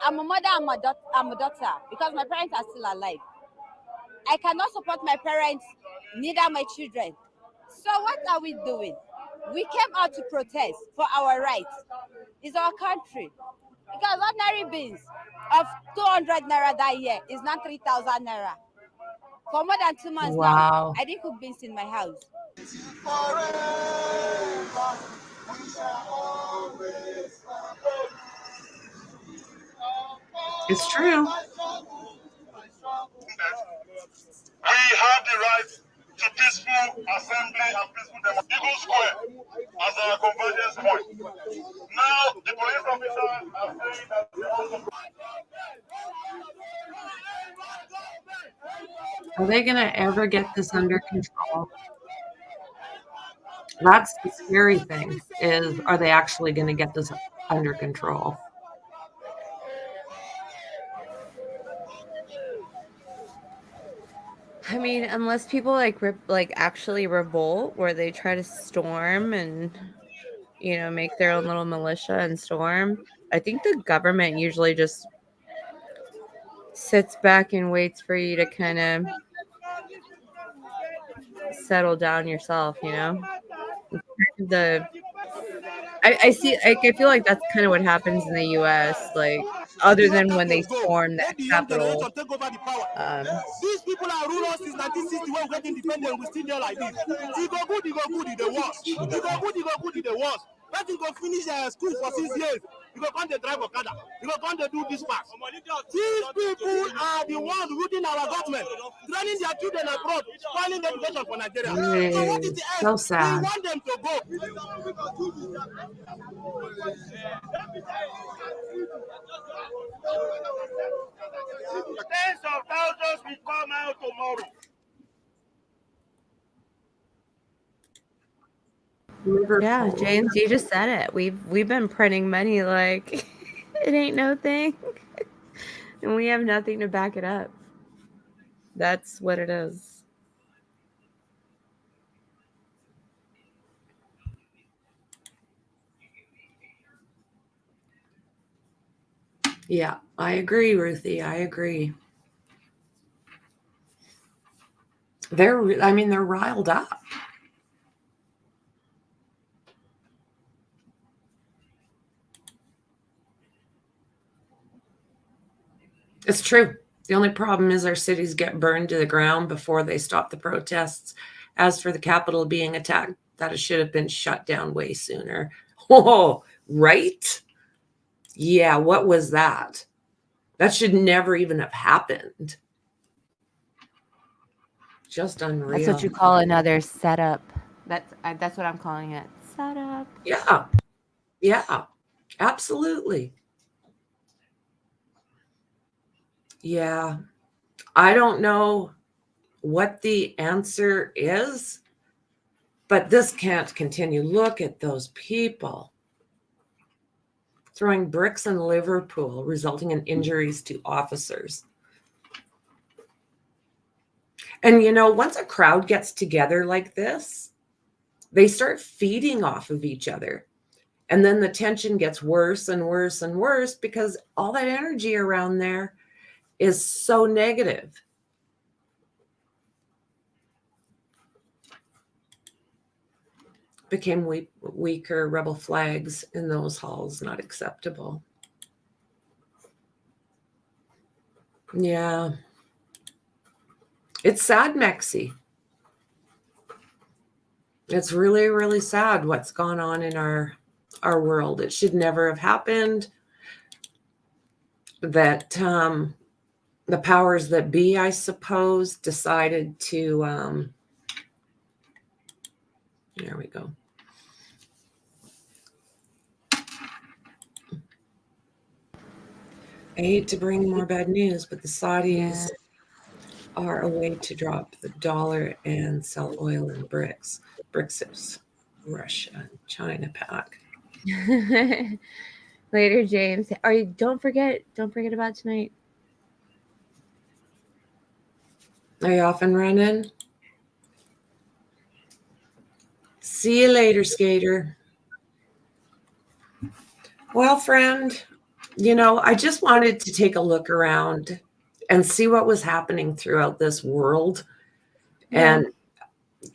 I'm a mother, I'm a daughter because my parents are still alive. I cannot support my parents, neither my children. So what are we doing? We came out to protest for our rights. It's our country. Because ordinary beans of 200 naira that year is now 3,000 naira. For more than 2 months now, I didn't cook beans in my house. It's true. We have the right to peaceful assembly and peaceful demonstration. Eagle Square as our convergence point. Now, the police officers are saying that Are they going to ever get this under control? That's the scary thing, is are they actually going to get this under control? I mean, unless people like actually revolt, where they try to storm and, you know, make their own little militia and storm. I think the government usually just sits back and waits for you to kind of settle down yourself, you know. I see. I feel like that's kind of what happens in the U.S. Like, other than when they storm the Capitol. These people are rulers since 1960 when we get independent. We still there like this. You go good, you go good, you the worst. You go good, you go good, you the worst. Let him go finish school for 6 years. You go come to drive Okada. You go come to do this fast. These people are the ones rooting our government, running their children abroad, spoiling the education for Nigeria. So what is the end? So sad. We want them to go. tens of thousands will come out tomorrow. Yeah, James, you just said it. We've been printing money like it ain't no thing, and we have nothing to back it up. That's what it is. Yeah, I agree, Ruthie. I agree. They're riled up. It's true. The only problem is our cities get burned to the ground before they stop the protests. As for the Capitol being attacked, that should have been shut down way sooner. Oh, right? Yeah, what was that? That should never even have happened. Just unreal. That's what you call another setup. That's what I'm calling it. Setup. Yeah. Yeah, absolutely. Yeah. I don't know. what the answer is, but this can't continue. Look at those people throwing bricks in Liverpool, resulting in injuries to officers. And, you know, once a crowd gets together like this, they start feeding off of each other. And then the tension gets worse and worse and worse because all that energy around there is so negative. Became weaker rebel flags in those halls, not acceptable. Yeah. It's sad, Mexi. It's really, really sad what's gone on in our world. It should never have happened. That the powers that be, I suppose, decided to, there we go. I hate to bring more bad news, but the Saudis are a way to drop the dollar and sell oil and bricks. Brexit, Russia, and China pack. Later, James. Don't forget about tonight. Are you off and running? See you later, skater. Well, friend, you know, I just wanted to take a look around and see what was happening throughout this world. Yeah. And,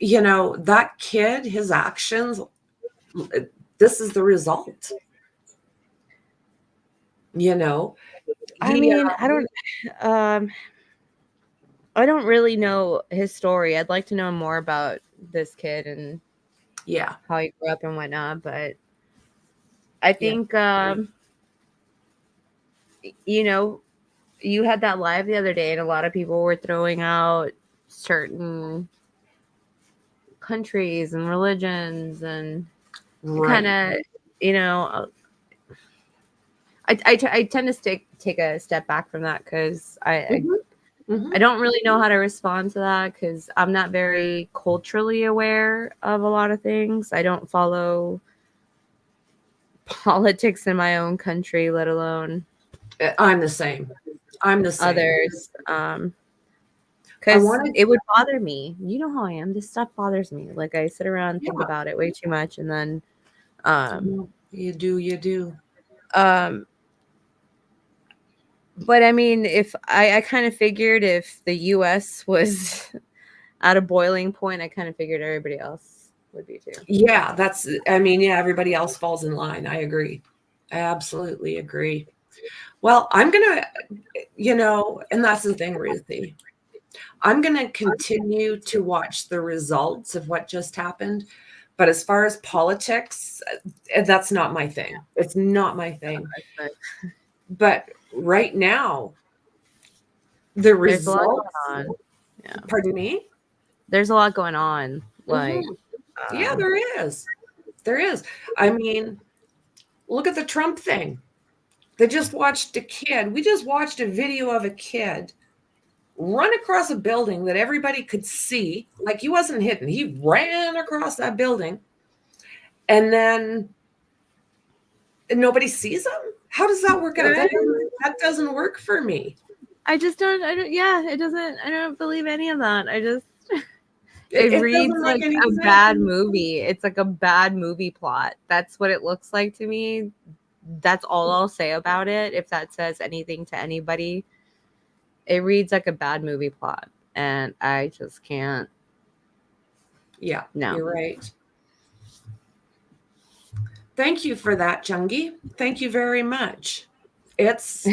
you know, that kid, his actions, this is the result. You know, I mean, I don't really know his story. I'd like to know more about this kid and how he grew up and whatnot. But I think, you know, you had that live the other day and a lot of people were throwing out certain countries and religions and kind of, you know, I tend to take a step back from that because I don't really know how to respond to that because I'm not very culturally aware of a lot of things. I don't follow politics in my own country, let alone I'm the same. Others. Because it would bother me. You know how I am. This stuff bothers me. Like I sit around and think about it way too much, and then you do. But I mean, if I kind of figured if the US was at a boiling point, I kind of figured everybody else would be too. Yeah, everybody else falls in line. I agree. I absolutely agree. Well, I'm going to, you know, and that's the thing, Ruthie. I'm going to continue to watch the results of what just happened. But as far as politics, that's not my thing. It's not my thing. But right now, the results. Pardon me? There's a lot going on. Like, yeah, there is. There is. I mean, look at the Trump thing. They just watched a kid. We just watched a video of a kid run across a building that everybody could see. Like he wasn't hidden. He ran across that building. And then nobody sees him? How does that work out? That doesn't work for me. It doesn't. I don't believe any of that. It reads like a bad movie. It's like a bad movie plot. That's what it looks like to me. That's all I'll say about it. If that says anything to anybody, it reads like a bad movie plot. And I just can't. Yeah, no. You're right. Thank you for that, Jungie. Thank you very much. It's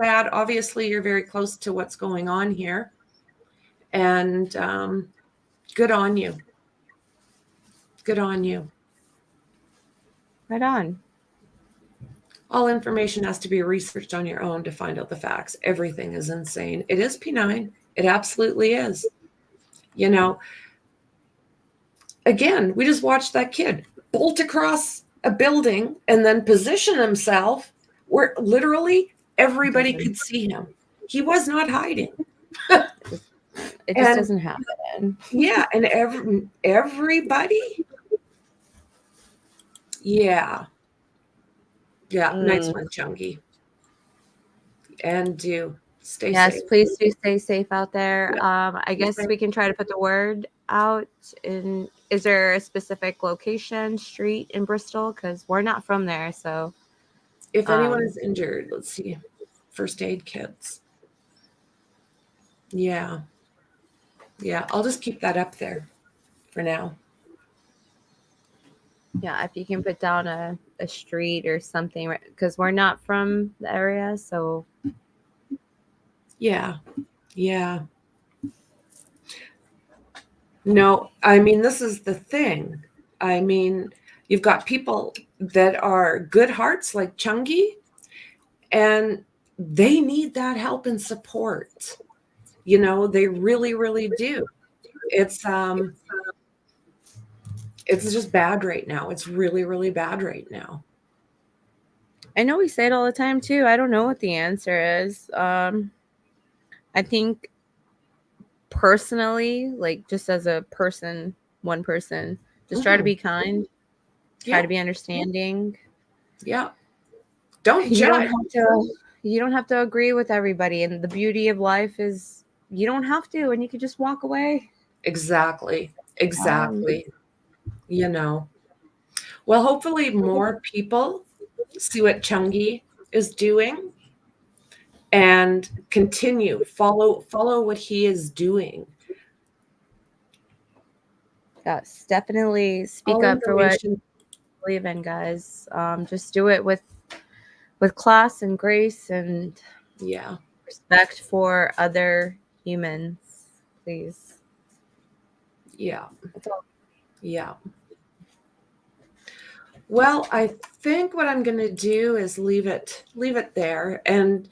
sad. Obviously, you're very close to what's going on here. And good on you. Good on you. Right on. All information has to be researched on your own to find out the facts. Everything is insane. It is P9. It absolutely is. You know, again, we just watched that kid bolt across a building and then position himself where literally everybody could see him. He was not hiding. It just doesn't happen. Yeah, and everybody. Yeah. Yeah, nice one, Chungy. And do stay safe. Yes, please do stay safe out there. I guess we can try to put the word out. Is there a specific location, street in Bristol? Because we're not from there, so. If anyone is injured, let's see. First aid kits. Yeah. Yeah, I'll just keep that up there for now. Yeah, if you can put down a street or something, because we're not from the area, so. Yeah. Yeah. No, I mean, this is the thing. I mean, you've got people that are good hearts like Chungy, and they need that help and support. You know, they really, really do. It's just bad right now. It's really, really bad right now. I know we say it all the time too. I don't know what the answer is. I think personally, like just as a person, one person, just try to be kind, try to be understanding. Yeah. Don't judge. You don't have to agree with everybody. And the beauty of life is you don't have to, and you can just walk away. Exactly. You know. Well, hopefully more people see what Chungy is doing and continue, follow what he is doing. Yes, definitely speak up for what you believe in, guys. Just do it with class and grace and respect for other humans, please. Yeah. Yeah. Well, I think what I'm going to do is leave it there. And,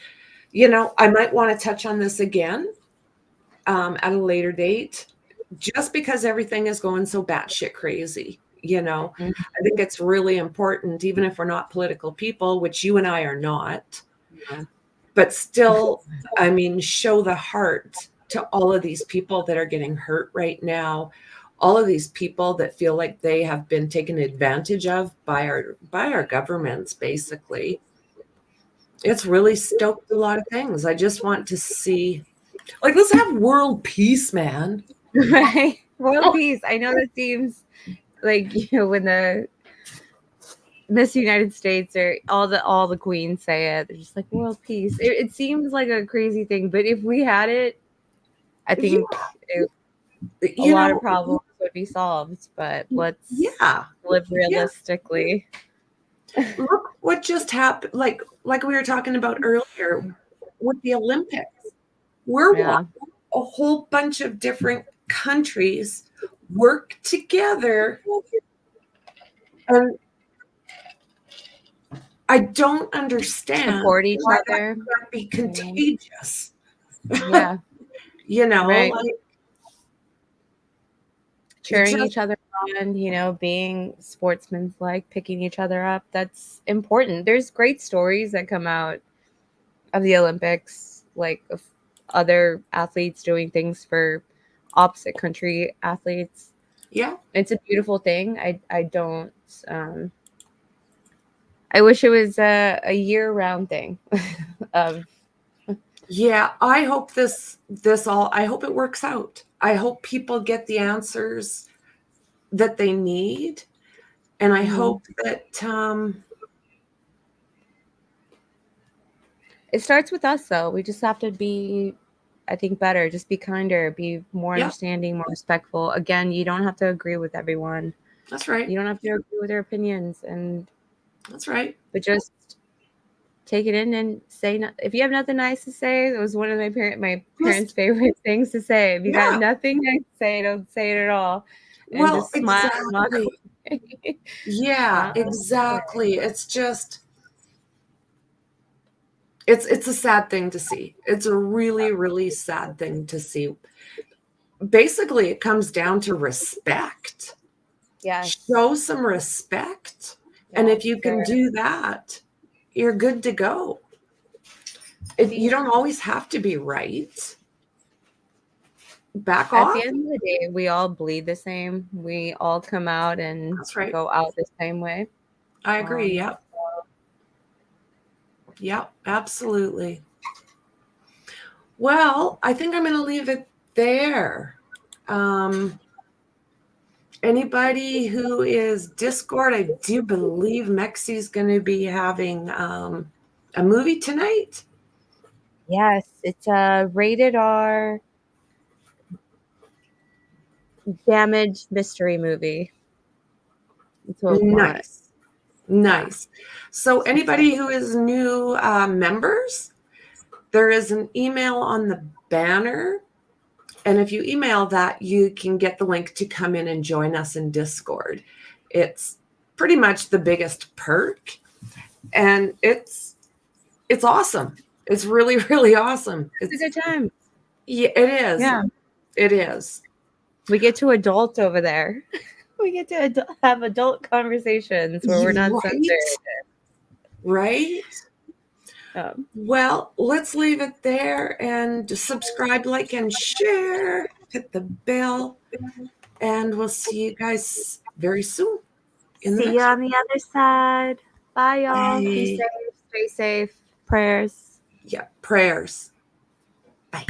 you know, I might want to touch on this again at a later date, just because everything is going so batshit crazy. You know, I think it's really important, even if we're not political people, which you and I are not, but still, I mean, show the heart to all of these people that are getting hurt right now. All of these people that feel like they have been taken advantage of by our governments, basically. It's really stoked a lot of things. I just want to see, like, let's have world peace, man. Right? World peace. I know that seems like, you know, when the Miss United States or all the queens say it, they're just like world peace. It seems like a crazy thing, but if we had it, I think a lot of problems would be solved. But let's live realistically. Look what just happened, like we were talking about earlier with the Olympics. We're watching a whole bunch of different countries work together, and I don't understand support each why other. that can't be contagious. Yeah. You know, right. like cheering each other on, you know, being sportsmanlike, picking each other up. That's important. There's great stories that come out of the Olympics, like of other athletes doing things for opposite country athletes. Yeah. It's a beautiful thing. I don't I wish it was a year-round thing. Yeah, I hope I hope it works out. I hope people get the answers that they need. And I hope that it starts with us, though. We just have to be, I think, better. Just be kinder, be more understanding, more respectful. Again, you don't have to agree with everyone. That's right. You don't have to agree with their opinions. And that's right. But just take it in and say, if you have nothing nice to say, it was one of my parents' favorite things to say. If you got nothing nice to say, don't say it at all. And just smile. Exactly. Yeah, exactly. It's just, it's a sad thing to see. It's a really, really sad thing to see. Basically, it comes down to respect. Yeah. Show some respect. And if you can do that, you're good to go. You don't always have to be right. back At off. the end of the day, we all bleed the same. We all come out and go out the same way. I agree. Yep. Yep, absolutely. Well, I think I'm going to leave it there. Anybody who is Discord, I do believe Mexi's going to be having a movie tonight. Yes, it's a rated R damaged mystery movie. Nice. Nice. So anybody who is new members, there is an email on the banner. And if you email that, you can get the link to come in and join us in Discord. It's pretty much the biggest perk. And it's awesome. It's really, really awesome. It's a good time. Yeah, it is. Yeah. It is. We get to adult over there. We get to have adult conversations where we're not censored. Right? Well, let's leave it there and just subscribe, like, and share. Hit the bell. And we'll see you guys very soon. See you on the other side. Bye, y'all. Be safe. Stay safe. Prayers. Yeah, prayers. Bye.